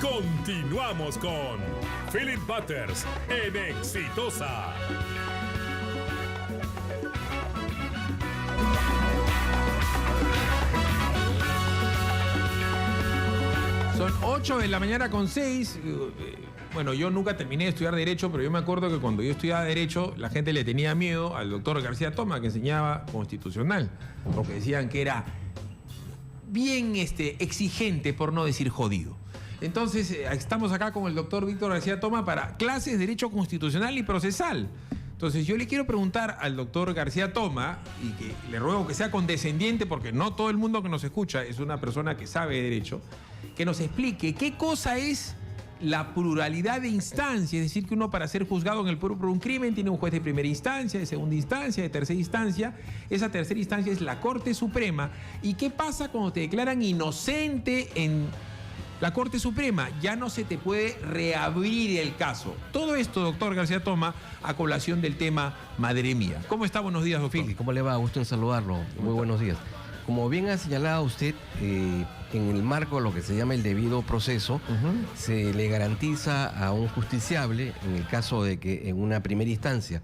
Continuamos con Philip Butters en Exitosa. Son 8 de la mañana con 6. Bueno, yo nunca terminé de estudiar Derecho, pero yo me acuerdo que cuando yo estudiaba Derecho, la gente le tenía miedo al doctor García Toma, que enseñaba constitucional, porque decían que era bien exigente, por no decir jodido. Entonces, estamos acá con el doctor Víctor García Toma para clases de Derecho Constitucional y Procesal. Entonces, yo le quiero preguntar al doctor García Toma, y que le ruego que sea condescendiente, porque no todo el mundo que nos escucha es una persona que sabe de Derecho, que nos explique qué cosa es la pluralidad de instancias, es decir, que uno para ser juzgado en el Perú por un crimen tiene un juez de primera instancia, de segunda instancia, de tercera instancia. Esa tercera instancia es la Corte Suprema. ¿Y qué pasa cuando te declaran inocente en la Corte Suprema? Ya no se te puede reabrir el caso. Todo esto, doctor García Toma, a colación del tema Madre Mía. ¿Cómo está? Buenos días, doctor. ¿Cómo le va? Gusto en saludarlo. Muy buenos días. Como bien ha señalado usted, en el marco de lo que se llama el debido proceso, se le garantiza a un justiciable, en el caso de que en una primera instancia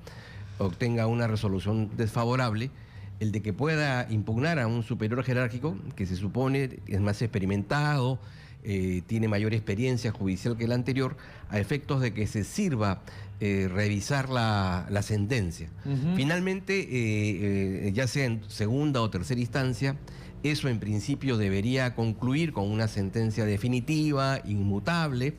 obtenga una resolución desfavorable, el de que pueda impugnar a un superior jerárquico que se supone es más experimentado, tiene mayor experiencia judicial que el anterior, a efectos de que se sirva revisar la sentencia. Finalmente, ya sea en segunda o tercera instancia, eso en principio debería concluir con una sentencia definitiva, inmutable,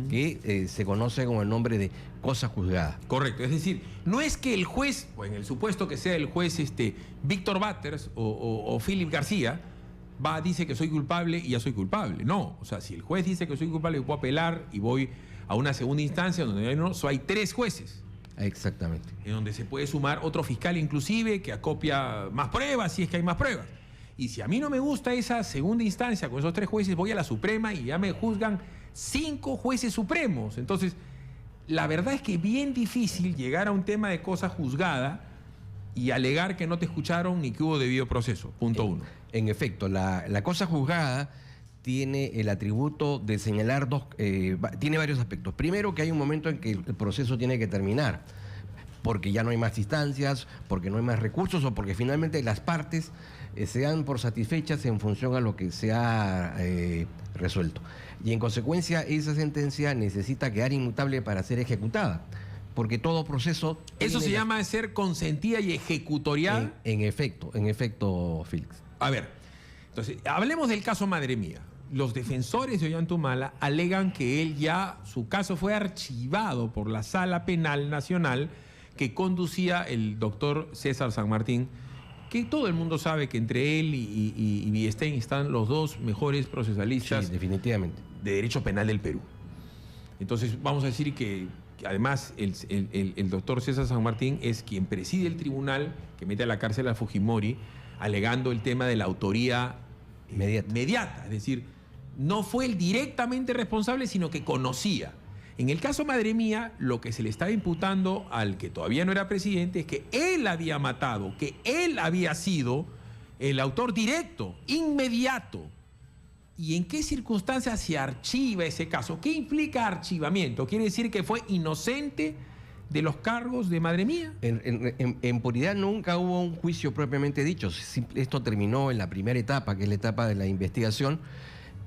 que se conoce con el nombre de cosa juzgada. Correcto, es decir, no es que el juez, o en el supuesto que sea el juez Víctor Butters o Philip García, dice que soy culpable y ya soy culpable. No, o sea, si el juez dice que soy culpable, yo puedo apelar y voy a una segunda instancia donde hay 3 jueces. Exactamente. En donde se puede sumar otro fiscal inclusive que acopia más pruebas si es que hay más pruebas. Y si a mí no me gusta esa segunda instancia con esos 3 jueces, voy a la Suprema y ya me juzgan 5 jueces supremos. Entonces, la verdad es que es bien difícil llegar a un tema de cosa juzgada y alegar que no te escucharon ni que hubo debido proceso. Punto 1. En efecto, la cosa juzgada tiene el atributo de señalar tiene varios aspectos. Primero, que hay un momento en que el proceso tiene que terminar, porque ya no hay más instancias, porque no hay más recursos o porque finalmente las partes se dan por satisfechas en función a lo que se ha resuelto. Y en consecuencia, esa sentencia necesita quedar inmutable para ser ejecutada, porque todo proceso... Eso se llama ser consentida y ejecutorial. En efecto, Félix. A ver, entonces, hablemos del caso Madre Mía. Los defensores de Ollantumala alegan que su caso fue archivado por la Sala Penal Nacional que conducía el doctor César San Martín, que todo el mundo sabe que entre él y Villestein están los 2 mejores procesalistas, sí, definitivamente, de derecho penal del Perú. Entonces, vamos a decir que además el doctor César San Martín es quien preside el tribunal que mete a la cárcel a Fujimori, alegando el tema de la autoría inmediata. Es decir, no fue él directamente responsable, sino que conocía. En el caso Madre Mía, lo que se le estaba imputando al que todavía no era presidente es que él había matado, que él había sido el autor directo, inmediato. ¿Y en qué circunstancias se archiva ese caso? ¿Qué implica archivamiento? ¿Quiere decir que fue inocente de los cargos de Madre Mía? En puridad nunca hubo un juicio propiamente dicho. Esto terminó en la primera etapa, que es la etapa de la investigación,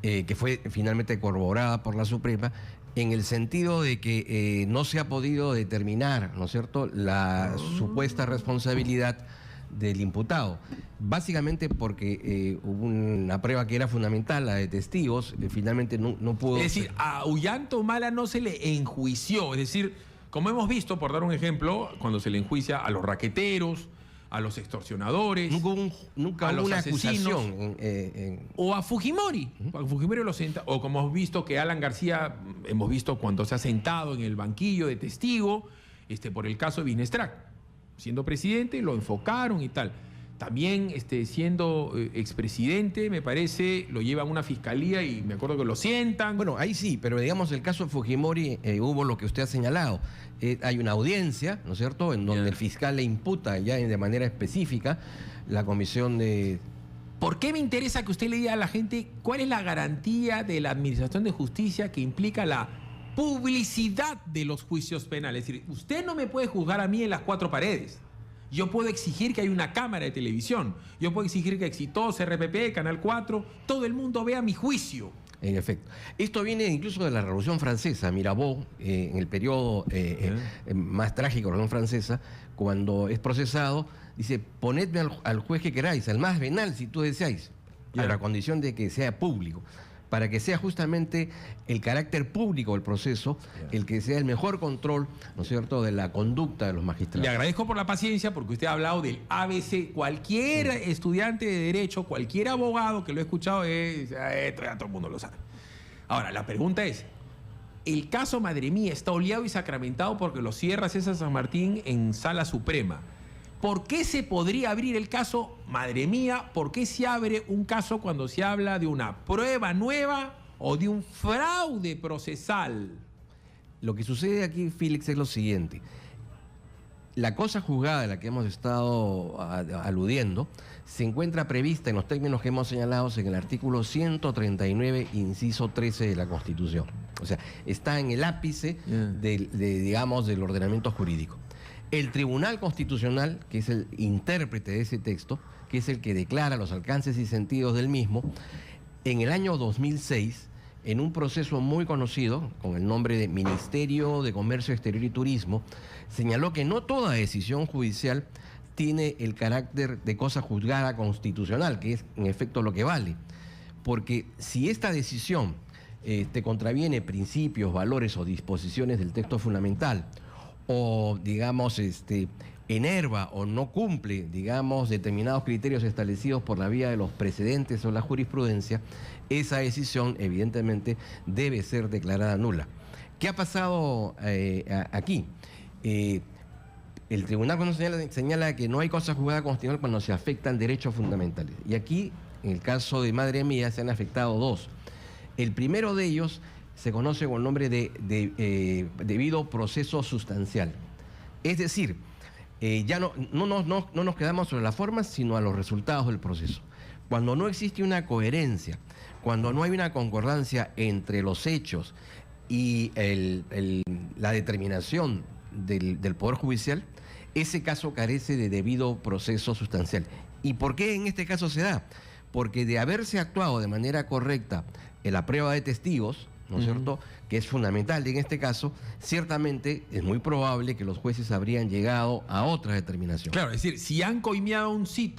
que fue finalmente corroborada por la Suprema, en el sentido de que no se ha podido determinar, ¿no es cierto?, la supuesta responsabilidad del imputado. Básicamente porque hubo una prueba que era fundamental, la de testigos, finalmente no pudo... Es decir, a Ollantumala no se le enjuició, es decir, como hemos visto, por dar un ejemplo, cuando se le enjuicia a los raqueteros, a los extorsionadores, nunca a los una asesinos, acusación o a Fujimori. A Fujimori o como hemos visto que Alan García, hemos visto cuando se ha sentado en el banquillo de testigo por el caso de Binestrat. Siendo presidente, lo enfocaron y tal. También siendo expresidente, me parece, lo llevan a una fiscalía y me acuerdo que lo sientan. Bueno, ahí sí, pero digamos el caso de Fujimori hubo lo que usted ha señalado. Hay una audiencia, ¿no es cierto?, en donde el fiscal le imputa ya de manera específica la comisión de ¿Por qué me interesa que usted le diga a la gente cuál es la garantía de la administración de justicia que implica la publicidad de los juicios penales? Es decir, usted no me puede juzgar a mí en las cuatro paredes. Yo puedo exigir que haya una cámara de televisión. Yo puedo exigir que Exitosa, RPP, Canal 4, todo el mundo vea mi juicio. En efecto. Esto viene incluso de la Revolución Francesa. Mirabeau, en el periodo más trágico de la Revolución Francesa, cuando es procesado, dice, ponedme al juez que queráis, al más venal si tú deseáis, a la condición de que sea público, para que sea justamente el carácter público del proceso el que sea el mejor control, ¿no es cierto?, de la conducta de los magistrados. Le agradezco por la paciencia, porque usted ha hablado del ABC. Cualquier estudiante de Derecho, cualquier abogado que lo he escuchado, esto ya todo el mundo lo sabe. Ahora, la pregunta es, el caso Madre Mía está oleado y sacramentado porque lo cierra César San Martín en Sala Suprema. ¿Por qué se podría abrir el caso Madre Mía? ¿Por qué se abre un caso cuando se habla de una prueba nueva o de un fraude procesal? Lo que sucede aquí, Félix, es lo siguiente. La cosa juzgada a la que hemos estado aludiendo se encuentra prevista en los términos que hemos señalado en el artículo 139, inciso 13 de la Constitución. O sea, está en el ápice del ordenamiento jurídico. El Tribunal Constitucional, que es el intérprete de ese texto, que es el que declara los alcances y sentidos del mismo, en el año 2006, en un proceso muy conocido, con el nombre de Ministerio de Comercio Exterior y Turismo, señaló que no toda decisión judicial tiene el carácter de cosa juzgada constitucional, que es en efecto lo que vale. Porque si esta decisión contraviene principios, valores o disposiciones del texto fundamental, o, digamos, enerva o no cumple, digamos, determinados criterios establecidos por la vía de los precedentes o la jurisprudencia, esa decisión, evidentemente, debe ser declarada nula. ¿Qué ha pasado aquí? El Tribunal Constitucional señala que no hay cosa juzgada constitucional cuando se afectan derechos fundamentales. Y aquí, en el caso de Madre Mía, se han afectado dos. El primero de ellos se conoce con el nombre de debido proceso sustancial. Es decir, ya no nos quedamos sobre las formas, sino a los resultados del proceso. Cuando no existe una coherencia, cuando no hay una concordancia entre los hechos y la determinación del Poder Judicial, ese caso carece de debido proceso sustancial. ¿Y por qué en este caso se da? Porque de haberse actuado de manera correcta en la prueba de testigos, ¿no es cierto?, que es fundamental en este caso, ciertamente es muy probable que los jueces habrían llegado a otra determinación. Claro, es decir, si han coimeado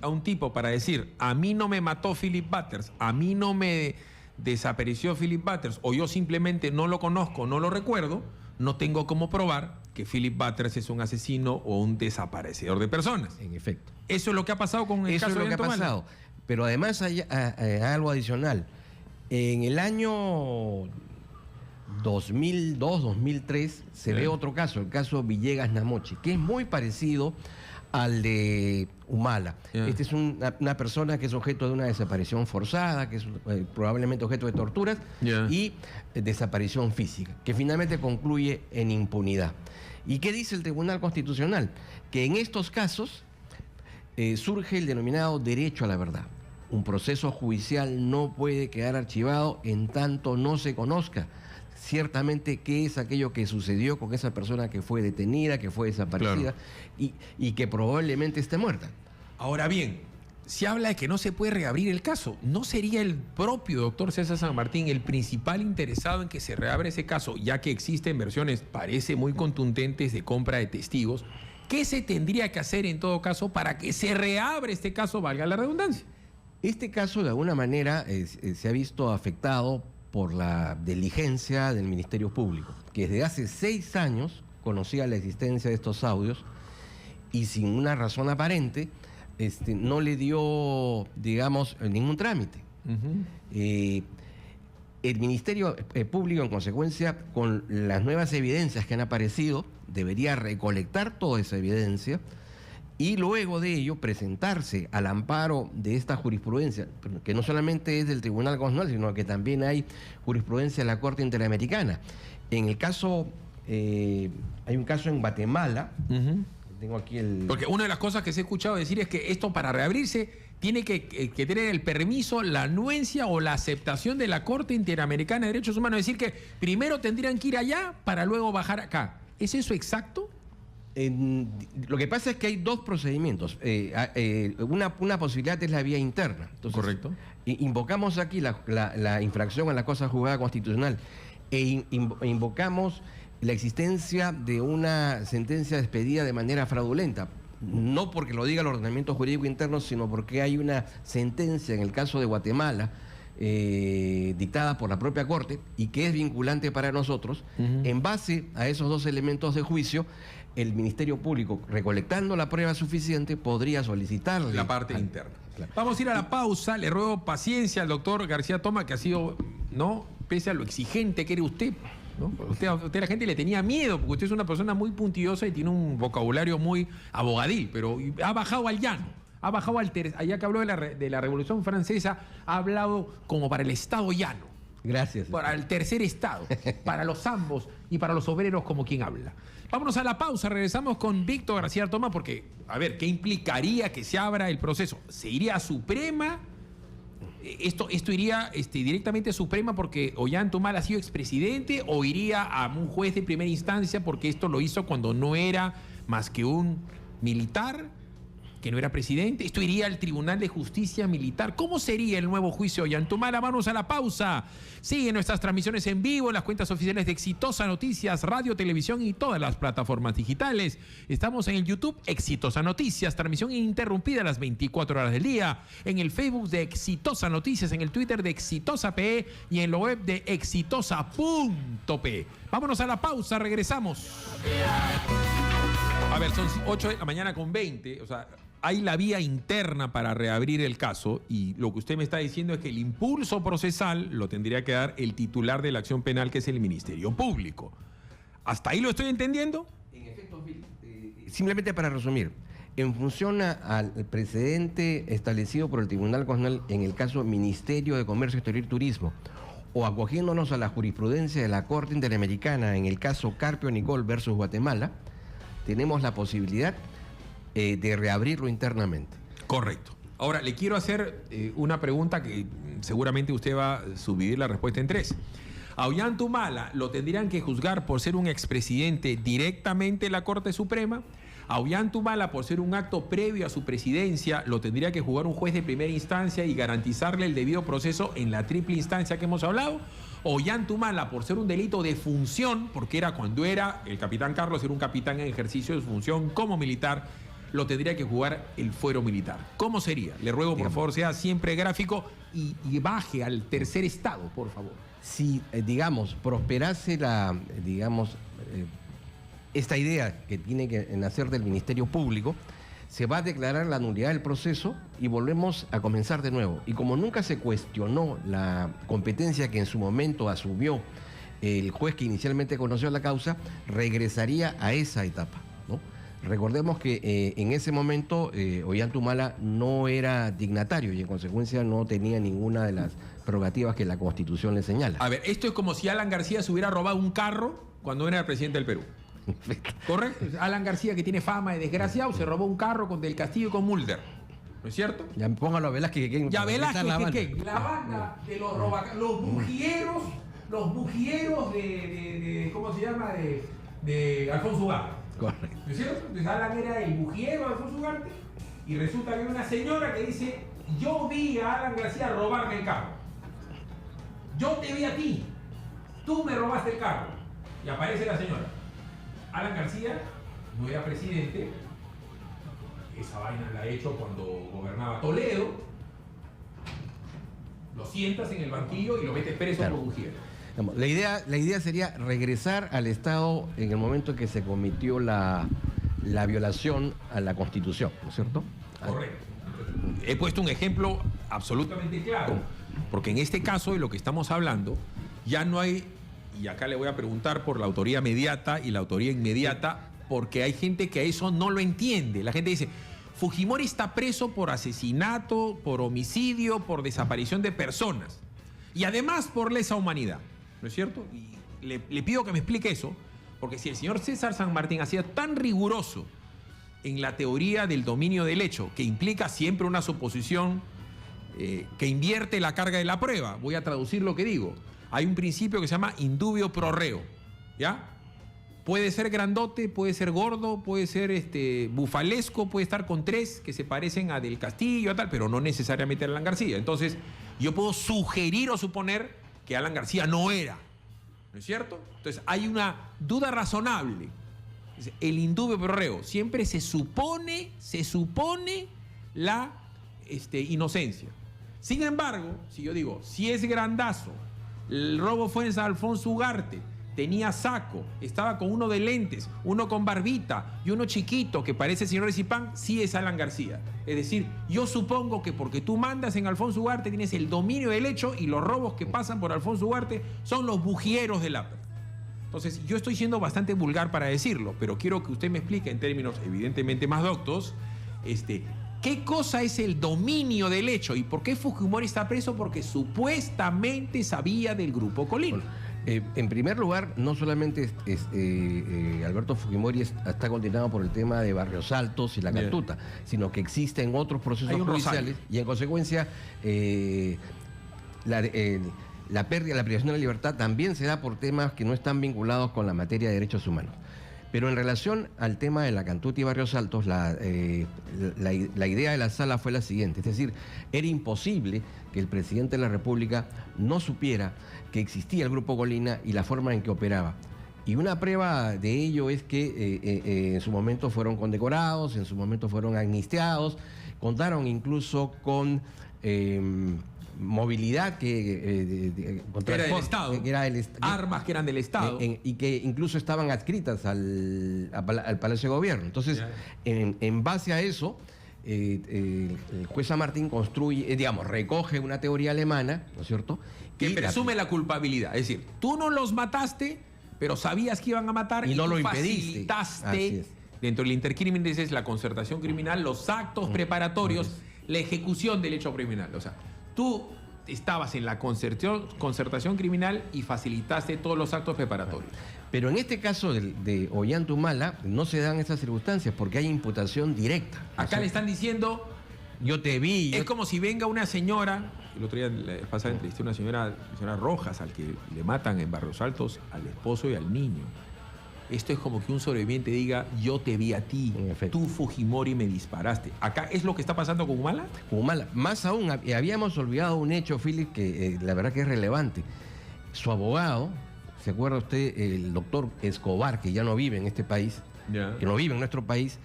a un tipo para decir, a mí no me mató Philip Butters, a mí no me desapareció Philip Butters, o yo simplemente no lo conozco, no lo recuerdo, no tengo cómo probar que Philip Butters es un asesino o un desaparecedor de personas. En efecto. Eso es lo que ha pasado con el caso de Eso es lo que ha pasado. Pero además hay algo adicional. En el año 2002, 2003, se ve otro caso, el caso Villegas Namochi, que es muy parecido al de Humala. Este es una persona que es objeto de una desaparición forzada, que es probablemente objeto de torturas y desaparición física, que finalmente concluye en impunidad. ¿Y qué dice el Tribunal Constitucional? Que en estos casos surge el denominado derecho a la verdad. Un proceso judicial no puede quedar archivado en tanto no se conozca ciertamente qué es aquello que sucedió con esa persona que fue detenida, que fue desaparecida, y que probablemente esté muerta. Ahora bien, se habla de que no se puede reabrir el caso. ¿No sería el propio doctor César San Martín el principal interesado en que se reabra ese caso, ya que existen versiones, parece muy contundentes, de compra de testigos? ¿Qué se tendría que hacer en todo caso para que se reabra este caso, valga la redundancia? Este caso, de alguna manera, se ha visto afectado por la diligencia del Ministerio Público, que desde hace 6 años conocía la existencia de estos audios y sin una razón aparente no le dio, digamos, ningún trámite. El Ministerio Público, en consecuencia, con las nuevas evidencias que han aparecido, debería recolectar toda esa evidencia y luego de ello presentarse al amparo de esta jurisprudencia, que no solamente es del Tribunal Constitucional, sino que también hay jurisprudencia de la Corte Interamericana. En el caso, hay un caso en Guatemala, tengo aquí el... Porque una de las cosas que se ha escuchado decir es que esto, para reabrirse, tiene que tener el permiso, la anuencia o la aceptación de la Corte Interamericana de Derechos Humanos. Es decir, que primero tendrían que ir allá para luego bajar acá. ¿Es eso exacto? Lo que pasa es que hay dos procedimientos. Una posibilidad es la vía interna. Entonces, correcto. Invocamos aquí la infracción a la cosa juzgada constitucional invocamos la existencia de una sentencia despedida de manera fraudulenta. No porque lo diga el ordenamiento jurídico interno, sino porque hay una sentencia en el caso de Guatemala dictada por la propia Corte y que es vinculante para nosotros. En base a esos dos elementos de juicio, el Ministerio Público, recolectando la prueba suficiente, podría solicitarle la parte interna. Claro. Vamos a ir a la pausa. Le ruego paciencia al doctor García Toma, que ha sido, ¿no?, pese a lo exigente que era usted, ¿no? Usted la gente le tenía miedo, porque usted es una persona muy puntillosa y tiene un vocabulario muy abogadil, pero ha bajado al llano. Ha bajado allá que habló de la Revolución Francesa, ha hablado como para el Estado llano. Gracias. Para el tercer Estado, para los ambos y para los obreros como quien habla. Vámonos a la pausa, regresamos con Víctor García Toma, porque, a ver, ¿qué implicaría que se abra el proceso? ¿Se iría a Suprema? ¿Esto iría directamente a Suprema porque Ollanta-Humala ha sido expresidente, o iría a un juez de primera instancia porque esto lo hizo cuando no era más que un militar, que no era presidente? ¿Esto iría al Tribunal de Justicia Militar? ¿Cómo sería el nuevo juicio de Ollanta-Humala? Vamos a la pausa. Sigue nuestras transmisiones en vivo en las cuentas oficiales de Exitosa Noticias, radio, televisión y todas las plataformas digitales. Estamos en el YouTube Exitosa Noticias, transmisión ininterrumpida a las 24 horas del día, en el Facebook de Exitosa Noticias, en el Twitter de Exitosa PE y en la web de exitosa.pe. Vámonos a la pausa, regresamos. A ver, son 8 de la mañana con 20, o sea, hay la vía interna para reabrir el caso, y lo que usted me está diciendo es que el impulso procesal lo tendría que dar el titular de la acción penal, que es el Ministerio Público. ¿Hasta ahí lo estoy entendiendo? En efecto, simplemente para resumir, en función al precedente establecido por el Tribunal Constitucional en el caso Ministerio de Comercio Exterior y Turismo, o acogiéndonos a la jurisprudencia de la Corte Interamericana en el caso Carpio Nicol versus Guatemala, tenemos la posibilidad de reabrirlo internamente. Correcto. Ahora, le quiero hacer una pregunta que seguramente usted va a subdividir la respuesta en 3. A Ollanta-Humala lo tendrían que juzgar por ser un expresidente directamente en la Corte Suprema. A Ollanta-Humala, por ser un acto previo a su presidencia, lo tendría que juzgar un juez de primera instancia y garantizarle el debido proceso en la triple instancia que hemos hablado. Ollanta-Humala, por ser un delito de función, porque era cuando era el capitán Carlos, era un capitán en ejercicio de su función como militar, lo tendría que jugar el fuero militar. ¿Cómo sería? Le ruego, por favor, sea siempre gráfico y baje al tercer estado, por favor. Si, prosperase esta idea que tiene que nacer del Ministerio Público, se va a declarar la nulidad del proceso y volvemos a comenzar de nuevo. Y como nunca se cuestionó la competencia que en su momento asumió el juez que inicialmente conoció la causa, regresaría a esa etapa, ¿no? Recordemos que en ese momento Ollanta-Humala no era dignatario y en consecuencia no tenía ninguna de las prerrogativas que la Constitución le señala. A ver, esto es como si Alan García se hubiera robado un carro cuando era el presidente del Perú. ¿Correcto? Alan García, que tiene fama de desgraciado, se robó un carro con Del Castillo y con Mulder. ¿No es cierto? Ya póngalo a Velázquez. Ya Velázquez, la banda de los bujieros de ¿cómo se llama? De Alfonso Ugarte. Correcto. ¿No es cierto? Entonces Alan era el bujero de Alfonso Ugarte y resulta que hay una señora que dice: yo vi a Alan García robarme el carro. Yo te vi a ti. Tú me robaste el carro. Y aparece la señora. Alan García no era presidente. Esa vaina la ha hecho cuando gobernaba Toledo. Lo sientas en el banquillo y lo metes preso por bujero. La idea sería regresar al Estado en el momento que se cometió la violación a la Constitución, ¿no es cierto? Correcto. He puesto un ejemplo absolutamente claro, porque en este caso de lo que estamos hablando, ya no hay, y acá le voy a preguntar por la autoría mediata y la autoría inmediata, porque hay gente que a eso no lo entiende. La gente dice: Fujimori está preso por asesinato, por homicidio, por desaparición de personas y además por lesa humanidad. ¿No es cierto? Y le pido que me explique eso, porque si el señor César San Martín ha sido tan riguroso en la teoría del dominio del hecho, que implica siempre una suposición que invierte la carga de la prueba. Voy a traducir lo que digo. Hay un principio que se llama indubio pro reo, ¿ya? Puede ser grandote, puede ser gordo, puede ser bufalesco, puede estar con tres que se parecen a Del Castillo, a tal, pero no necesariamente a Alan García. Entonces, yo puedo sugerir o suponer que Alan García no era, ¿no es cierto? Entonces, hay una duda razonable. El indubio pro reo. Siempre se supone la inocencia. Sin embargo, si yo digo, si es grandazo, el robo fue en San Alfonso Ugarte, tenía saco, estaba con uno de lentes, uno con barbita y uno chiquito que parece el señor Zipán, sí es Alan García. Es decir, yo supongo que porque tú mandas en Alfonso Ugarte tienes el dominio del hecho y los robos que pasan por Alfonso Ugarte son los bujieros del APR. Entonces, yo estoy siendo bastante vulgar para decirlo, pero quiero que usted me explique en términos evidentemente más doctos, ¿qué cosa es el dominio del hecho? ¿Y por qué Fujimori está preso? Porque supuestamente sabía del Grupo Colina. Bueno, en primer lugar, no solamente Alberto Fujimori está condenado por el tema de Barrios Altos y la Cantuta, sino que existen otros procesos judiciales y en consecuencia la pérdida, la privación de la libertad también se da por temas que no están vinculados con la materia de derechos humanos. Pero en relación al tema de la Cantuta y Barrios Altos, la idea de la sala fue la siguiente, es decir, era imposible que el presidente de la República no supiera que existía el Grupo Colina y la forma en que operaba. Y una prueba de ello es que en su momento fueron condecorados, en su momento fueron amnistiados, contaron incluso con movilidad que era del Estado, que era armas que eran del Estado y que incluso estaban adscritas al Palacio de Gobierno. Entonces, en base a eso, el juez San Martín construye, recoge una teoría alemana, ¿no es cierto? Que presume la culpabilidad. Es decir, tú no los mataste, pero sabías que iban a matar y no lo impediste. Facilitaste dentro del intercrimen, es la concertación criminal, los actos preparatorios, la ejecución del hecho criminal. O sea, tú estabas en la concertación criminal y facilitaste todos los actos preparatorios. Pero en este caso de Ollantumala no se dan esas circunstancias porque hay imputación directa. Acá le están diciendo, yo te vi. Es como si venga una señora, el otro día pasada entrevisté a una señora Rojas, al que le matan en Barrios Altos al esposo y al niño. Esto es como que un sobreviviente diga, yo te vi a ti, tú Fujimori me disparaste. ¿Acá es lo que está pasando con Humala? Humala. Más aún, habíamos olvidado un hecho, Philip, que la verdad que es relevante. Su abogado, ¿se acuerda usted? El doctor Escobar, que ya no vive en este país, que no vive en nuestro país,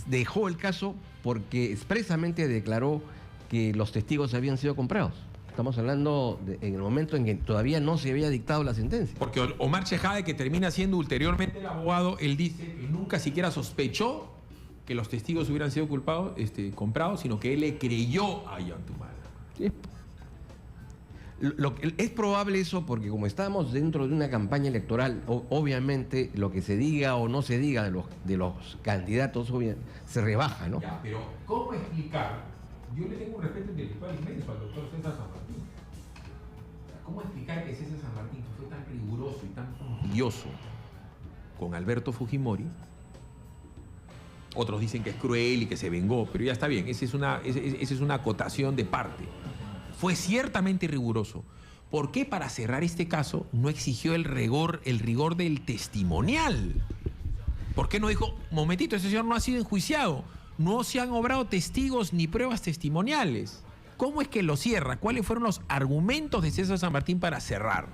dejó el caso porque expresamente declaró que los testigos habían sido comprados. Estamos hablando en el momento en que todavía no se había dictado la sentencia. Porque Omar Chejade, que termina siendo ulteriormente el abogado, él dice que nunca siquiera sospechó que los testigos hubieran sido comprados, sino que él le creyó a Ollantumala. Es probable eso porque como estamos dentro de una campaña electoral, obviamente lo que se diga o no se diga de los candidatos se rebaja, ¿no? Ya, pero ¿cómo explicar? Yo le tengo un respeto intelectual inmenso al doctor César San Martín. ¿Cómo explicar que César San Martín fue tan riguroso y tan puntilloso con Alberto Fujimori? Otros dicen que es cruel y que se vengó, pero ya está bien, esa es una acotación de parte. Fue ciertamente riguroso. ¿Por qué para cerrar este caso no exigió el rigor del testimonial? ¿Por qué no dijo, momentito, ese señor no ha sido enjuiciado? No se han obrado testigos ni pruebas testimoniales. ¿Cómo es que lo cierra? ¿Cuáles fueron los argumentos de César San Martín para cerrar?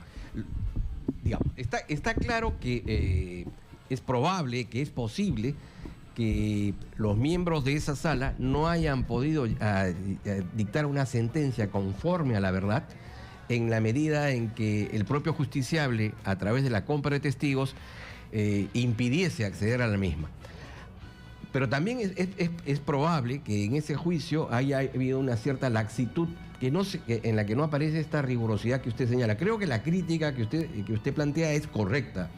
Digamos, está claro que es probable, que es posible que los miembros de esa sala no hayan podido dictar una sentencia conforme a la verdad en la medida en que el propio justiciable, a través de la compra de testigos, impidiese acceder a la misma. Pero también es probable que en ese juicio haya habido una cierta laxitud en la que no aparece esta rigurosidad que usted señala. Creo que la crítica que usted plantea es correcta.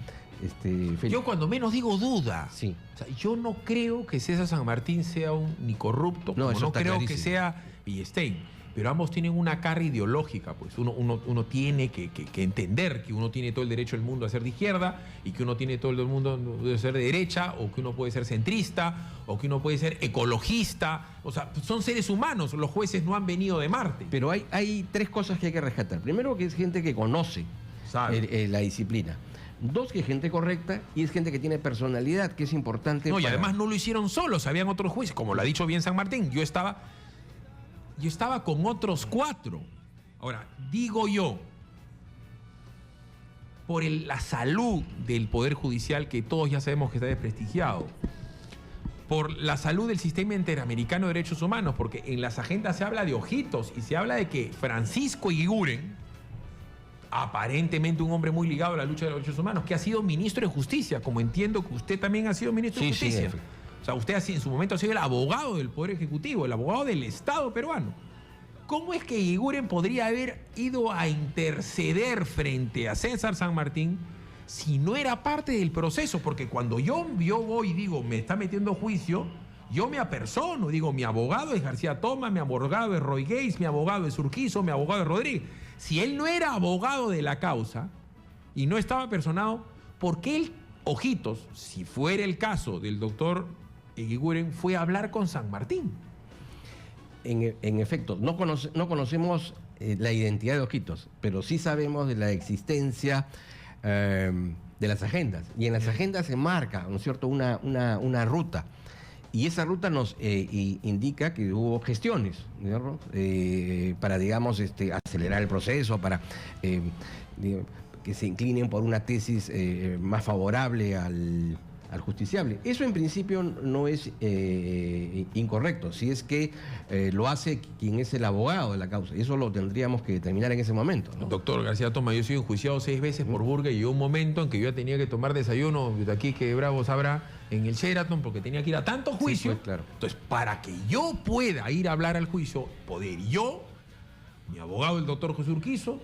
Yo cuando menos digo duda. Sí. O sea, yo no creo que César San Martín sea ni corrupto, no creo que sea Villestein. pero ambos tienen una carga ideológica, pues uno tiene que entender que uno tiene todo el derecho del mundo a ser de izquierda y que uno tiene todo el mundo de ser de derecha, o que uno puede ser centrista, o que uno puede ser ecologista. O sea, son seres humanos, los jueces no han venido de Marte. Pero hay tres cosas que hay que rescatar. Primero, que es gente que conoce la disciplina. Dos, que es gente correcta, y es gente que tiene personalidad, que es importante. No, y además no lo hicieron solos, habían otros jueces, como lo ha dicho bien San Martín. Yo estaba con otros 4. Ahora, digo yo, por la salud del Poder Judicial, que todos ya sabemos que está desprestigiado, por la salud del sistema interamericano de derechos humanos, porque en las agendas se habla de ojitos y se habla de que Francisco Eguiguren, aparentemente un hombre muy ligado a la lucha de los derechos humanos, que ha sido ministro de Justicia, como entiendo que usted también ha sido ministro de Justicia. Sí. O sea, usted en su momento ha sido el abogado del Poder Ejecutivo, el abogado del Estado peruano. ¿Cómo es que Eguiguren podría haber ido a interceder frente a César San Martín si no era parte del proceso? Porque cuando yo voy y digo, me está metiendo a juicio, yo me apersono, digo, mi abogado es García Toma, mi abogado es Roy Gates, mi abogado es Urquizo, mi abogado es Rodríguez. Si él no era abogado de la causa y no estaba personado, ¿por qué él, ojitos, si fuera el caso del doctor Eguiguren, fue a hablar con San Martín? En efecto, no conocemos la identidad de Ojitos, pero sí sabemos de la existencia de las agendas. Y en las agendas se marca, ¿no es cierto?, una ruta. Y esa ruta nos indica que hubo gestiones, ¿no? Para, digamos, acelerar el proceso, para que se inclinen por una tesis más favorable al justiciable. Eso en principio no es incorrecto, si es que lo hace quien es el abogado de la causa. Y eso lo tendríamos que determinar en ese momento, ¿no? Doctor García Toma, yo he sido enjuiciado 6 veces por Burga y llegó un momento en que yo ya tenía que tomar desayuno, de aquí que Bravo sabrá, en el Sheraton, porque tenía que ir a tanto juicio. Sí, pues, claro. Entonces, para que yo pueda ir a hablar al juicio, poder yo, mi abogado, el doctor José Urquizo,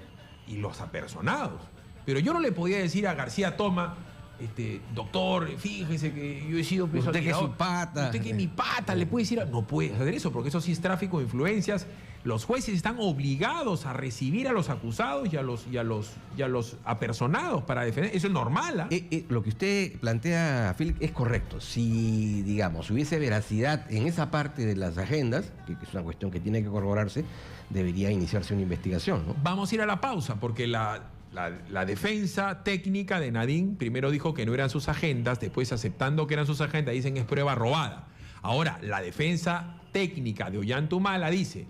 y los apersonados. Pero yo no le podía decir a García Toma, doctor, fíjese que yo he sido preso. Usted que es su pata. Usted que es mi pata, le puede decir. No puede hacer eso, porque eso sí es tráfico de influencias. Los jueces están obligados a recibir a los acusados y a los apersonados para defender. Eso es normal. Lo que usted plantea, Philip, es correcto. Si, digamos, hubiese veracidad en esa parte de las agendas, que es una cuestión que tiene que corroborarse, debería iniciarse una investigación, ¿no? Vamos a ir a la pausa, porque la defensa técnica de Nadine primero dijo que no eran sus agendas, después aceptando que eran sus agendas, dicen es prueba robada. Ahora, la defensa técnica de Ollantumala dice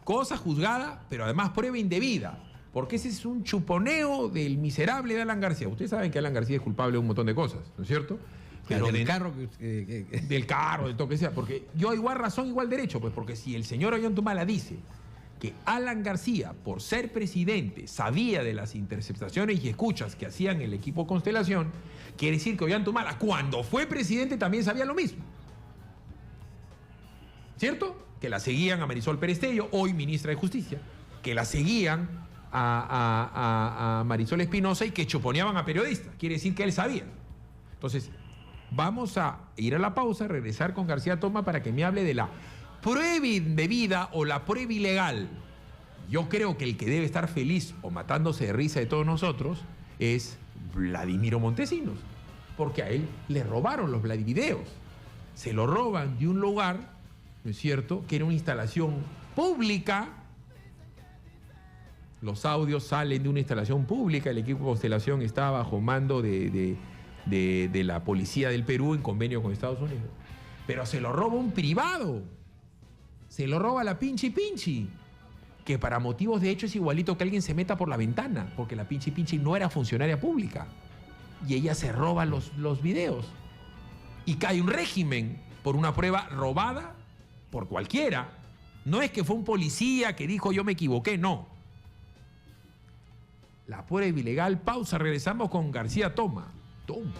cosa juzgada, pero además prueba indebida, porque ese es un chuponeo del miserable de Alan García. Ustedes saben que Alan García es culpable de un montón de cosas, ¿no es cierto? Pero del carro del carro, del toque que sea, porque yo igual razón, igual derecho, pues porque si el señor Ollantumala dice que Alan García, por ser presidente, sabía de las interceptaciones y escuchas que hacían el equipo Constelación, quiere decir que Ollantumala, cuando fue presidente, también sabía lo mismo. ¿Cierto? Que la seguían a Marisol Perestello, hoy ministra de Justicia, que la seguían a Marisol Espinosa y que chuponeaban a periodistas. Quiere decir que él sabía. Entonces, vamos a ir a la pausa, regresar con García Toma para que me hable de la prueba indebida o la prueba ilegal. Yo creo que el que debe estar feliz o matándose de risa de todos nosotros es Vladimiro Montesinos, porque a él le robaron los Vladivideos. Se lo roban de un lugar, ¿no es cierto?, que era una instalación pública. Los audios salen de una instalación pública. El equipo Constelación está bajo mando de la Policía del Perú en convenio con Estados Unidos. Pero se lo roba un privado. Se lo roba la Pinchi Pinchi, que para motivos de hecho es igualito que alguien se meta por la ventana, porque la Pinchi Pinchi no era funcionaria pública. Y ella se roba los videos. Y cae un régimen por una prueba robada por cualquiera. No es que fue un policía que dijo yo me equivoqué, no. La prueba ilegal. Pausa, regresamos con García Toma. Toma.